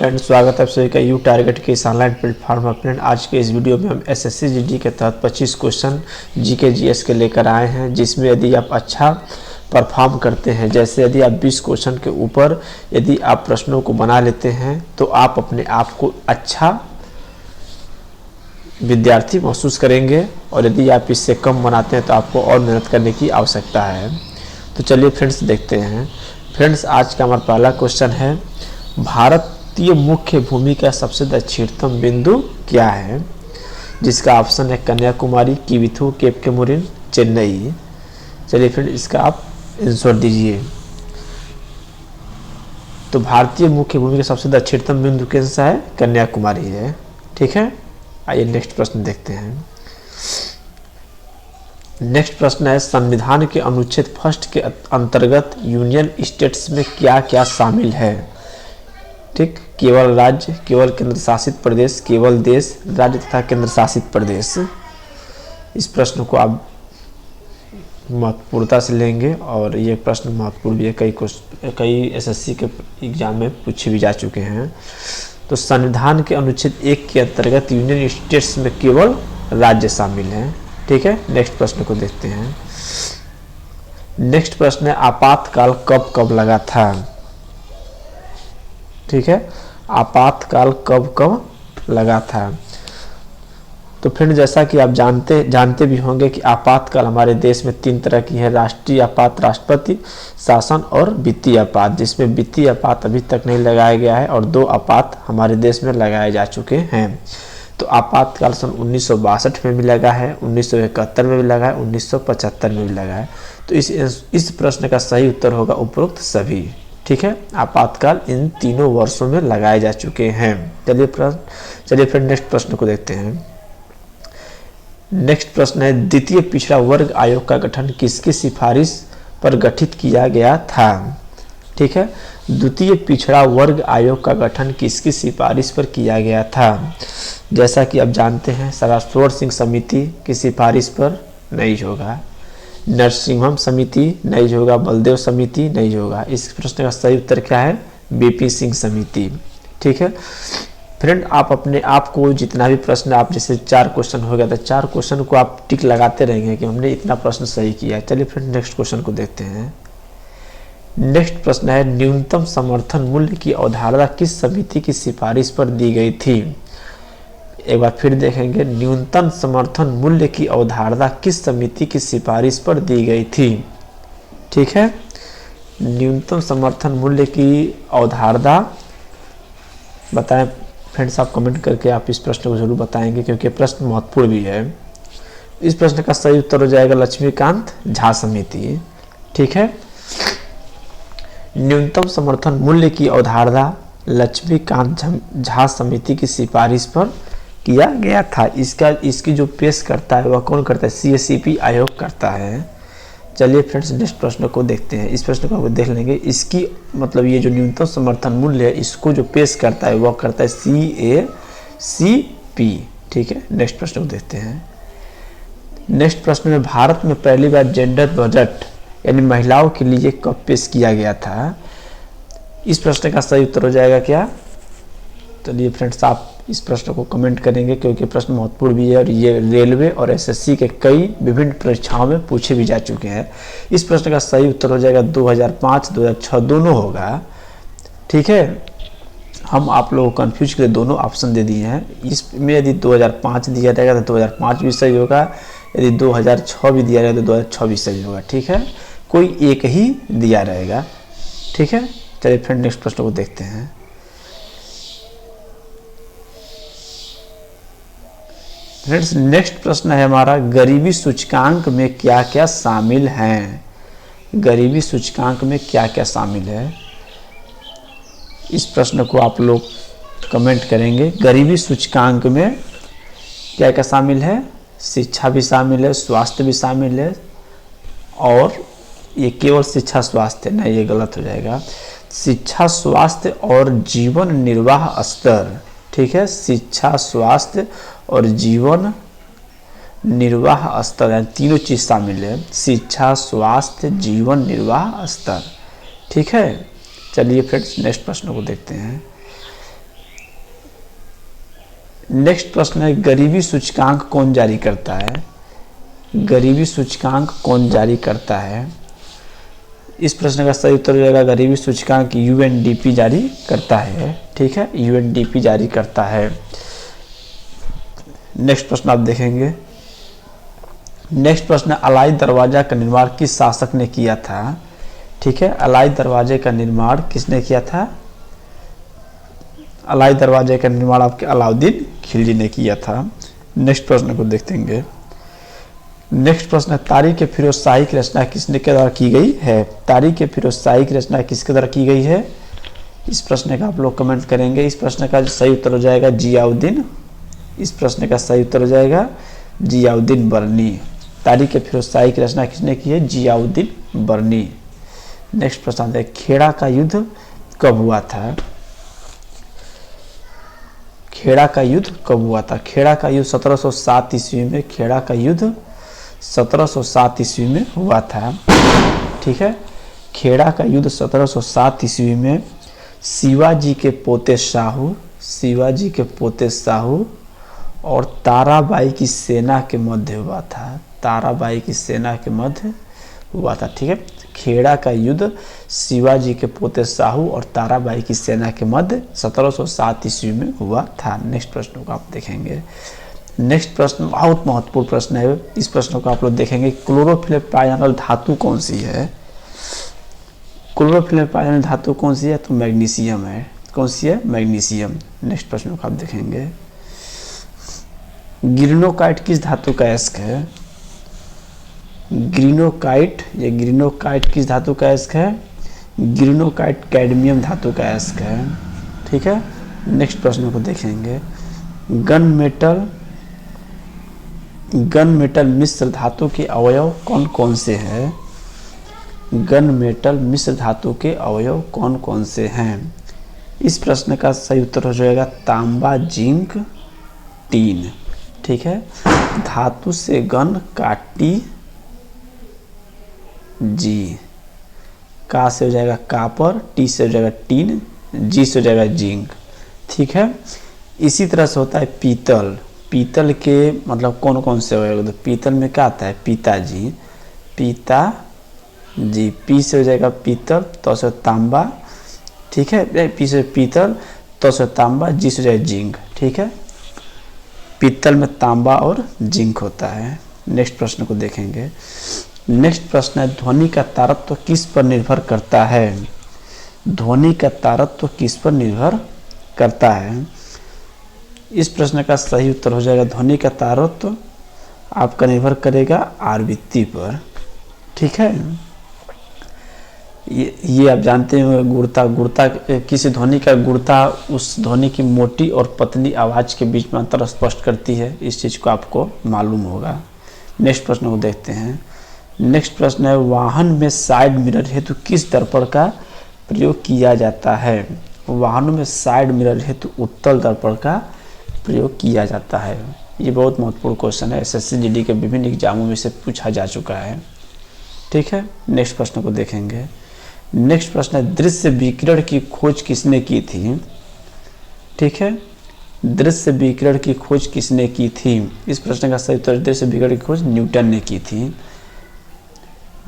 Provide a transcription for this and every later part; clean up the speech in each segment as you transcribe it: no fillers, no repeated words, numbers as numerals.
Friends, स्वागत है आप सभी का यू टारगेट के इस ऑनलाइन प्लेटफॉर्म पर। फ्रेंड, आज के इस वीडियो में हम एसएससी जीडी के तहत 25 क्वेश्चन जीके जीएस के लेकर आए हैं, जिसमें यदि आप अच्छा परफॉर्म करते हैं, जैसे यदि आप 20 क्वेश्चन के ऊपर यदि आप प्रश्नों को बना लेते हैं तो आप अपने आप को अच्छा विद्यार्थी महसूस करेंगे, और यदि आप इससे कम बनाते हैं तो आपको और मेहनत करने की आवश्यकता है। तो चलिए फ्रेंड्स देखते हैं। फ्रेंड्स, आज का हमारा पहला क्वेश्चन है, भारतीय मुख्य भूमि का सबसे दक्षिणतम बिंदु क्या है? जिसका ऑप्शन है कन्याकुमारी, किविथु, केप केमुरिन, चेन्नई। चलिए फ्रेंड, इसका आप आंसर दीजिए। तो भारतीय मुख्य भूमि का सबसे दक्षिणतम बिंदु कौन सा है? कन्याकुमारी है। ठीक है, आइए नेक्स्ट प्रश्न देखते हैं। नेक्स्ट प्रश्न है, संविधान के अनुच्छेद 1 के अंतर्गत यूनियन स्टेट्स में क्या क्या शामिल है? ठीक, केवल राज्य, केवल केंद्र शासित प्रदेश, केवल देश, राज्य तथा केंद्र शासित प्रदेश। इस प्रश्न को आप महत्वपूर्णता से लेंगे, और ये प्रश्न महत्वपूर्ण भी है, कई एसएससी के एग्जाम में पूछे भी जा चुके हैं। तो संविधान के अनुच्छेद 1 के अंतर्गत यूनियन स्टेट्स में केवल राज्य शामिल हैं। ठीक है, नेक्स्ट प्रश्न को देखते हैं। नेक्स्ट प्रश्न है, आपातकाल कब कब लगा था? ठीक है, आपातकाल कब कब लगा था? तो फ्रेंड, जैसा कि आप जानते भी होंगे कि आपातकाल हमारे देश में 3 तरह की है, राष्ट्रीय आपात, राष्ट्रपति शासन और वित्तीय आपात, जिसमें वित्तीय आपात अभी तक नहीं लगाया गया है, और 2 आपात हमारे देश में लगाए जा चुके हैं। तो आपातकाल सन 1962 में भी लगा है, 1971 में भी लगा है, 1975 में भी लगा है। तो इस प्रश्न का सही उत्तर होगा उपरोक्त सभी। ठीक है, आपातकाल इन तीनों वर्षों में लगाए जा चुके हैं। चलिए फिर नेक्स्ट प्रश्न को देखते हैं। नेक्स्ट प्रश्न है, द्वितीय पिछड़ा वर्ग आयोग का गठन किसकी सिफारिश पर गठित किया गया था? ठीक है, द्वितीय पिछड़ा वर्ग आयोग का गठन किसकी सिफारिश पर किया गया था? जैसा कि आप जानते हैं, सरास्वर सिंह समिति की सिफारिश पर नहीं होगा, नरसिंहम समिति नहीं होगा, बलदेव समिति नहीं होगा। इस प्रश्न का सही उत्तर क्या है? बीपी सिंह समिति। ठीक है फ्रेंड, आप अपने आप को जितना भी प्रश्न, आप जैसे 4 क्वेश्चन हो गया था, 4 क्वेश्चन को आप टिक लगाते रहेंगे कि हमने इतना प्रश्न सही किया है। चलिए फ्रेंड, नेक्स्ट क्वेश्चन को देखते हैं। नेक्स्ट प्रश्न है, न्यूनतम समर्थन मूल्य की अवधारणा किस समिति की सिफारिश पर दी गई थी? एक बार फिर देखेंगे, न्यूनतम समर्थन मूल्य की अवधारणा किस समिति की सिफारिश पर दी गई थी? ठीक है, न्यूनतम समर्थन मूल्य की अवधारणा बताएं फ्रेंड्स। आप कमेंट करके आप इस प्रश्न को जरूर बताएंगे, क्योंकि प्रश्न महत्वपूर्ण भी है। इस प्रश्न का सही उत्तर हो जाएगा लक्ष्मीकांत झा समिति। ठीक है, न्यूनतम समर्थन मूल्य की अवधारणा लक्ष्मीकांत झा समिति की सिफारिश पर किया गया था। इसकी जो पेश करता है वह कौन करता है? सीएससीपी आयोग करता है। चलिए फ्रेंड्स, नेक्स्ट प्रश्न को देखते हैं। इस प्रश्न को आप देख लेंगे, इसकी मतलब ये जो न्यूनतम समर्थन मूल्य है, इसको जो पेश करता है वह करता है सीएसीपी। ठीक है, नेक्स्ट प्रश्न को देखते हैं। नेक्स्ट प्रश्न में, भारत में पहली बार जेंडर बजट यानी महिलाओं के लिए कब पेश किया गया था? इस प्रश्न का सही उत्तर हो जाएगा क्या? चलिए फ्रेंड्स, आप इस प्रश्न को कमेंट करेंगे, क्योंकि प्रश्न महत्वपूर्ण भी है, और ये रेलवे और एसएससी के कई विभिन्न परीक्षाओं में पूछे भी जा चुके हैं। इस प्रश्न का सही उत्तर हो जाएगा 2005, 2006 दोनों होगा। ठीक है, हम आप लोगों को कंफ्यूज के लिए दोनों ऑप्शन दे दिए हैं। इसमें यदि 2005 दिया जाएगा तो 2005 भी सही होगा, यदि 2006 भी दिया जाएगा तो 2006 भी सही होगा। ठीक है, कोई एक ही दिया रहेगा। ठीक है, चलिए फिर नेक्स्ट प्रश्न को देखते हैं। फ्रेंड्स, नेक्स्ट प्रश्न है हमारा, गरीबी सूचकांक में क्या क्या शामिल हैं? गरीबी सूचकांक में क्या क्या शामिल है? इस प्रश्न को आप लोग कमेंट करेंगे। गरीबी सूचकांक में क्या क्या शामिल है? शिक्षा भी शामिल है, स्वास्थ्य भी शामिल है, और ये केवल शिक्षा स्वास्थ्य नहीं, ये गलत हो जाएगा। शिक्षा, स्वास्थ्य और जीवन निर्वाह स्तर। ठीक है, शिक्षा, स्वास्थ्य और जीवन निर्वाह स्तर, तीनों चीज शामिल है। शिक्षा, स्वास्थ्य, जीवन निर्वाह स्तर। ठीक है, चलिए फ्रेंड्स नेक्स्ट प्रश्न को देखते हैं। नेक्स्ट प्रश्न है, गरीबी सूचकांक कौन जारी करता है? गरीबी सूचकांक कौन जारी करता है? इस प्रश्न का सही उत्तर हो जाएगा गरीबी सूचकांक यूएनडीपी जारी करता है। ठीक है, यूएनडीपी जारी करता है। नेक्स्ट प्रश्न आप देखेंगे। नेक्स्ट प्रश्न, अलाई दरवाजा का निर्माण किस शासक ने किया था? ठीक है, अलाई दरवाजे का निर्माण किसने किया था? अलाई दरवाजे का निर्माण आपके अलाउद्दीन खिलजी ने किया था। नेक्स्ट प्रश्न को देखेंगे। नेक्स्ट प्रश्न, तारीख फिरोज शाही की रचना किसने के द्वारा की गई है? तारीख फिरोज शाही की रचना किसके द्वारा की गई है? इस प्रश्न का आप लोग कमेंट करेंगे। इस प्रश्न का सही उत्तर हो जाएगा जियाउद्दीन। इस प्रश्न का सही उत्तर हो जाएगा जियाउद्दीन बरनी। तारीख फिरोज शाही की रचना किसने की है? जियाउद्दीन बरनी। नेक्स्ट प्रश्न है, खेड़ा का युद्ध कब हुआ था? खेड़ा का युद्ध कब हुआ था? खेड़ा का युद्ध 1707 ईस्वी में, खेड़ा का युद्ध 1707 ईस्वी में हुआ था। ठीक है, खेड़ा का युद्ध 1707 ईस्वी में शिवाजी के पोते शाहू, शिवाजी के पोते शाहू और ताराबाई की सेना के मध्य हुआ था। ताराबाई की सेना के मध्य हुआ था। ठीक है, खेड़ा का युद्ध शिवाजी के पोते शाहू और ताराबाई की सेना के मध्य 1707 ईस्वी में हुआ था। नेक्स्ट प्रश्न को आप देखेंगे। नेक्स्ट प्रश्न बहुत महत्वपूर्ण प्रश्न है। इस प्रश्न को आप लोग देखेंगे, क्लोरोफिल में पाई जाने वाली धातु कौन सी है? क्लोरोफिल में पाई जाने वाली धातु कौन सी है? तो मैग्नीशियम है। कौन सी है? मैग्नीशियम। नेक्स्ट प्रश्न को आप देखेंगे। ग्रीनोकाइट किस धातु का अयस्क है? ग्रीनोकाइट, ये ग्रीनोकाइट किस धातु का अयस्क है? ग्रीनोकाइट कैडमियम धातु का अयस्क है। ठीक है, नेक्स्ट प्रश्न को देखेंगे। गन मेटल मिश्र धातु के अवयव कौन कौन से हैं? गन मेटल मिश्र धातु के अवयव कौन कौन से हैं? इस प्रश्न का सही उत्तर हो जाएगा तांबा, जिंक, टीन। ठीक है, धातु से गन का टी, जी, का से हो जाएगा कापर, टी से हो जाएगा टीन, जी से हो जाएगा जिंक। ठीक है, इसी तरह से होता है पीतल। पीतल के मतलब कौन कौन से होगा? तो पीतल में क्या आता है? पिताजी, पिताजी। पी से हो जाएगा पीतल, तो से तांबा। ठीक है, पी से पीतल, तो से तांबा, जी से हो जाएगा जिंक। ठीक है, पीतल में तांबा और जिंक होता है। नेक्स्ट प्रश्न को देखेंगे। नेक्स्ट प्रश्न है, ध्वनि का तारत्व किस पर निर्भर करता है? ध्वनि का तारत्व किस पर निर्भर करता है? इस प्रश्न का सही उत्तर हो जाएगा ध्वनि का तारत्व आपका निर्भर करेगा आवृत्ति पर। ठीक है, ये आप जानते हो गुणता किसी ध्वनि का गुणता उस ध्वनि की मोटी और पतली आवाज के बीच में अंतर स्पष्ट करती है। इस चीज को आपको मालूम होगा। नेक्स्ट प्रश्न को देखते हैं। नेक्स्ट प्रश्न है, वाहन में साइड मिरर हेतु किस दर्पण का प्रयोग किया जाता है? वाहनों में साइड मिरर हेतु उत्तल दर्पण का प्रयोग किया जाता है। ये बहुत महत्वपूर्ण क्वेश्चन है, एसएससी जीडी के विभिन्न एग्जामों में से पूछा जा चुका है। ठीक है, नेक्स्ट प्रश्न को देखेंगे। नेक्स्ट प्रश्न है, दृश्य विकिरण की खोज किसने की थी? ठीक है, दृश्य विकिरण की खोज किसने की थी? इस प्रश्न का सही उत्तर, दृश्य विकिरण की खोज न्यूटन ने की थी।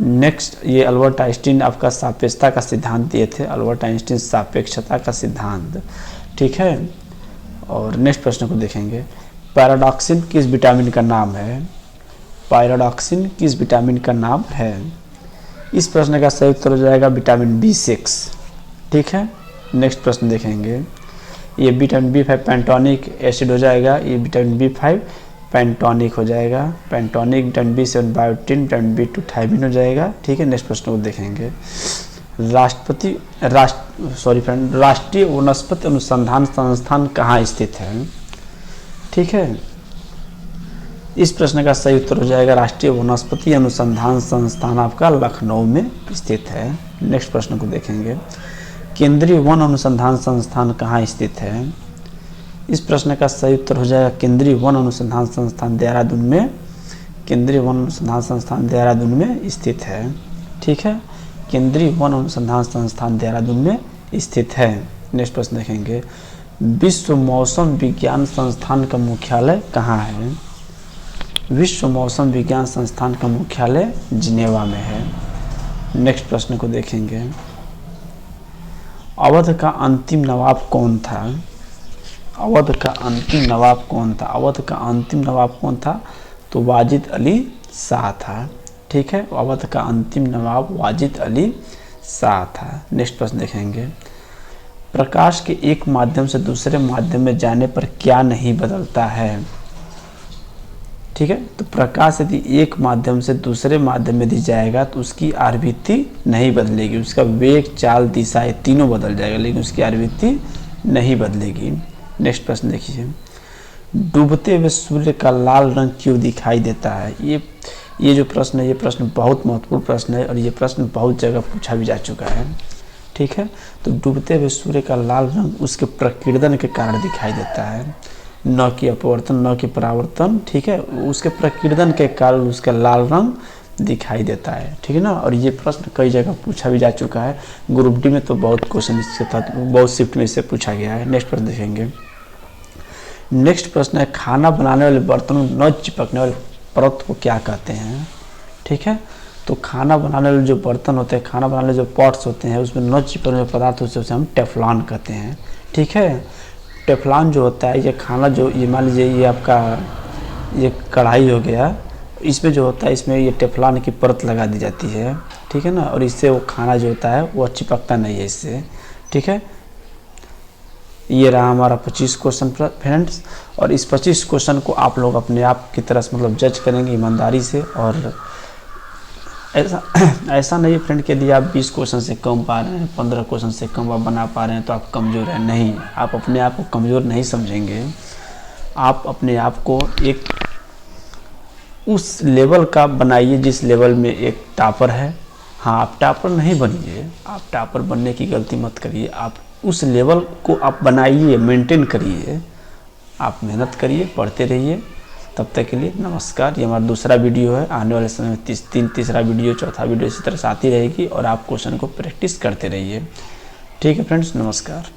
नेक्स्ट, ये अल्बर्ट आइंस्टीन आपका सापेक्षता का सिद्धांत दिए थे। अल्बर्ट आइंस्टीन सापेक्षता का सिद्धांत। ठीक है, और नेक्स्ट प्रश्न को देखेंगे। पैराडॉक्सिन किस विटामिन का नाम है? पैराडॉक्सिन किस विटामिन का नाम है? इस प्रश्न का सही उत्तर हो जाएगा विटामिन B6। ठीक है, नेक्स्ट प्रश्न देखेंगे। ये विटामिन B5 पेंटोनिक एसिड हो जाएगा। ये विटामिन B5 पेंटोनिक हो जाएगा। Pantothenic, vitamin B7 biotin, vitamin B2 thiamine हो जाएगा। ठीक है, नेक्स्ट प्रश्न को देखेंगे। राष्ट्रीय वनस्पति अनुसंधान संस्थान कहाँ स्थित है? ठीक है, इस प्रश्न का सही उत्तर हो जाएगा राष्ट्रीय वनस्पति अनुसंधान संस्थान आपका लखनऊ में स्थित है। नेक्स्ट प्रश्न को देखेंगे। केंद्रीय वन अनुसंधान संस्थान कहाँ स्थित है? इस प्रश्न का सही उत्तर हो जाएगा केंद्रीय वन अनुसंधान संस्थान देहरादून में। केंद्रीय वन अनुसंधान संस्थान देहरादून में स्थित है। ठीक है, केंद्रीय वन अनुसंधान संस्थान देहरादून में स्थित है। नेक्स्ट प्रश्न देखेंगे। विश्व मौसम विज्ञान संस्थान का मुख्यालय कहाँ है? विश्व मौसम विज्ञान संस्थान का मुख्यालय जिनेवा में है। नेक्स्ट प्रश्न को देखेंगे। अवध का अंतिम नवाब कौन था? अवध का अंतिम नवाब कौन था? अवध का अंतिम नवाब कौन था? तो वाजिद अली शाह था। ठीक है, अवध का अंतिम नवाब वाजिद अली शाह था। नेक्स्ट प्रश्न देखेंगे। प्रकाश के एक माध्यम से दूसरे माध्यम में जाने पर क्या नहीं बदलता है? ठीक है, तो प्रकाश यदि एक माध्यम से दूसरे माध्यम में दी जाएगा तो उसकी आवृत्ति नहीं बदलेगी, उसका वेग, चाल, दिशा ये तीनों बदल जाएगा, लेकिन उसकी आवृत्ति नहीं बदलेगी। नेक्स्ट प्रश्न देखिए। डूबते हुए सूर्य का लाल रंग क्यों दिखाई देता है? ये जो प्रश्न है, ये प्रश्न बहुत महत्वपूर्ण प्रश्न है और ये प्रश्न बहुत जगह पूछा भी जा चुका है। ठीक है, तो डूबते हुए सूर्य का लाल रंग उसके प्रकीर्णन के कारण दिखाई देता है, न कि अपवर्तन, न कि परावर्तन। ठीक है, उसके प्रकीर्णन के कारण उसका लाल रंग दिखाई देता है। ठीक है ना, और ये प्रश्न कई जगह पूछा भी जा चुका है। ग्रुप डी में तो बहुत क्वेश्चन इसके तहत, बहुत शिफ्ट में इससे पूछा गया है। नेक्स्ट प्रश्न देखेंगे। नेक्स्ट प्रश्न है, खाना बनाने वाले बर्तनों में न चिपकने वाले परत को क्या कहते हैं? ठीक है, तो खाना बनाने वाले जो बर्तन होते हैं, खाना बनाने वाले जो पॉट्स होते हैं, उसमें न चिपकने वाले पदार्थ होते हैं, उसे हम टेफ्लॉन कहते हैं। ठीक है, टेफ्लॉन जो होता है, ये खाना जो, ये मान लीजिए ये आपका ये कढ़ाई हो गया, इसमें जो होता है, इसमें ये टेफ्लॉन की परत लगा दी जाती है। ठीक है ना, और इससे वो खाना जो होता है वो चिपकता नहीं है इससे। ठीक है, ये रहा हमारा 25 क्वेश्चन फ्रेंड्स, और इस 25 क्वेश्चन को आप लोग अपने आप की तरह से मतलब जज करेंगे ईमानदारी से। और ऐसा नहीं फ्रेंड कि यदि आप 20 क्वेश्चन से कम पा रहे हैं, 15 क्वेश्चन से कम आप बना पा रहे हैं तो आप कमज़ोर हैं। नहीं, आप अपने आप को कमज़ोर नहीं समझेंगे। आप अपने आप को एक उस लेवल का बनाइए जिस लेवल में एक टॉपर है। हाँ, आप टॉपर नहीं बनिए, आप टॉपर बनने की गलती मत करिए। आप उस लेवल को आप बनाइए, मेंटेन करिए, आप मेहनत करिए, पढ़ते रहिए। तब तक के लिए नमस्कार। ये हमारा दूसरा वीडियो है, आने वाले समय में तीसरा वीडियो, चौथा वीडियो इसी तरह से आती रहेगी और आप क्वेश्चन को प्रैक्टिस करते रहिए। ठीक है फ्रेंड्स, नमस्कार।